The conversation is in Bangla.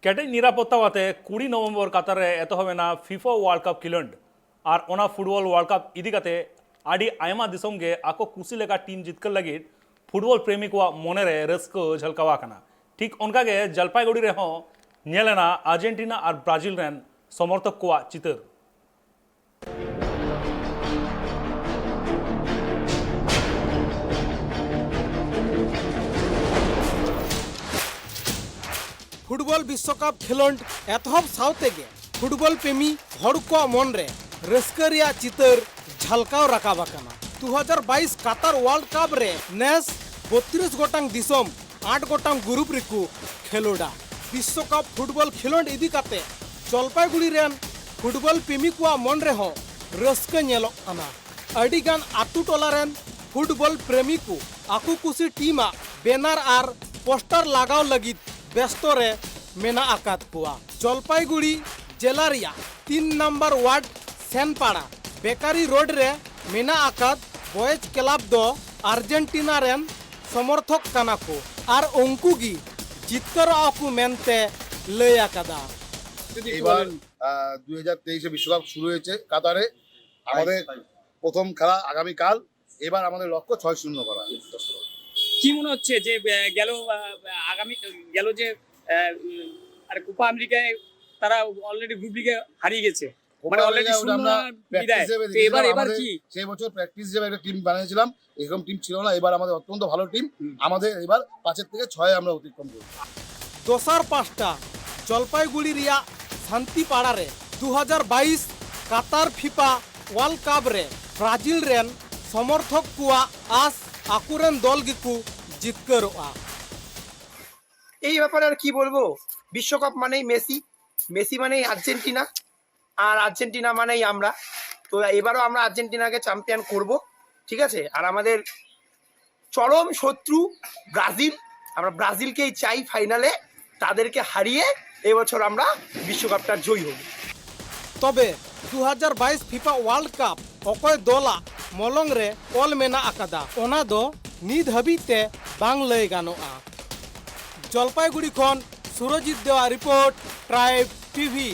ᱠᱮᱴᱮᱡ ᱱᱤᱨᱟᱯᱚᱛᱛᱟ ᱟᱛᱮ 20 নভেম্বর কাতারে এত হবে না ফিফা ওয়ার্ল্ড কাপ খিলন্ড আর ওনা ফুটবল ওয়ার্ল্ড কাপ ইদি কাতে আডি আয়মা দিসম গে আকো কুসি লেকা टीम जितकर लगी फुटबल प्रेमी को मनरे रस्क झलकावा कना ठीक उनका गे जलपाईगुड़ी रे हों नेलेना अर्जेंटीना और ब्राजिल रेन समर्थक को चितर फुटबल विश्वकप खेलोंड एतहब सावते गे फुटबल प्रेमी हड़ को मन रे रस्का रिया चितर झलकाव राकाबा कना 2022 कातार वर्ल्ड कप रे नेस 32 गोटांग दिसम 8 गोटांग ग्रुप रिकु खेलोडा विश्वकप फुटबल खेलोंड इदी काते जलपाईगुड़ी रेन फुटबल प्रेमी को मन रे हो रस्का नेलो कना अडिगान आतु टोला रेन फुटबल प्रेमी को आकु कुसी टीमा बैनर आर पोस्टर लगाव लगित व्यस्त रे मेना आकात कुआ जलपाईगुड़ी जिला रिया 3 नंबर वार्ड सेनपाड़ा बेकारी रोड रे मेना आकात बॉयज क्लब दो अर्जेंटीना रेन समर्थक काना को आर उनको गी जितकर आकु मेनते लय आकादा এবার 2023 বিশ্বকাপ শুরু হয়েছে কাতারে আমাদের প্রথম খেলা আগামী কাল এবার আমাদের লক্ষ্য 6-0 করা কি মনে হচ্ছে যে গেল আগামী গেল যে আর কোপা আমেরিকায় তারা অলরেডি গ্রুপ লিগে হারিয়ে গেছে মানে অলরেডি এবার কি সেই বছর প্র্যাকটিস হিসেবে একটা টিম বানিয়েছিলাম এরকম টিম ছিল না এবার আমাদের অত্যন্ত ভালো টিম আমাদের এবার 5 থেকে 6 আমরা অতিক্রম করব दोसर पाँचटा जलपाईगुड़ी रिया शांतिपाड़ा रे 2022 कातार फीफा वर्ल्ड कप रे ब्राजिल रेन समर्थक कुआ आस आकुरेन दल गिकु जितकरोआ এই ব্যাপারে আর কি বলবো বিশ্বকাপ মানেই মেসি মেসি মানেই আর্জেন্টিনা আর আর্জেন্টিনা মানেই আমরা তো এবারও আমরা আর্জেন্টিনাকে চ্যাম্পিয়ন করব ঠিক আছে আর আমাদের চরম শত্রু ব্রাজিল আমরা ব্রাজিলকেই চাই ফাইনালে তাদেরকে হারিয়ে এবছর আমরা বিশ্বকাপটা জয়ী হব তবে 2022 ফিফা ওয়ার্ল্ড কাপ অকয় দলা মলং রে অল মেনা আকাদা ওনা দো নিদ হাবিতে বাং লই গানোआ জলপাইগুড়ি খন সুরজিৎ দেওয়া রিপোর্ট ট্রাইব টিভি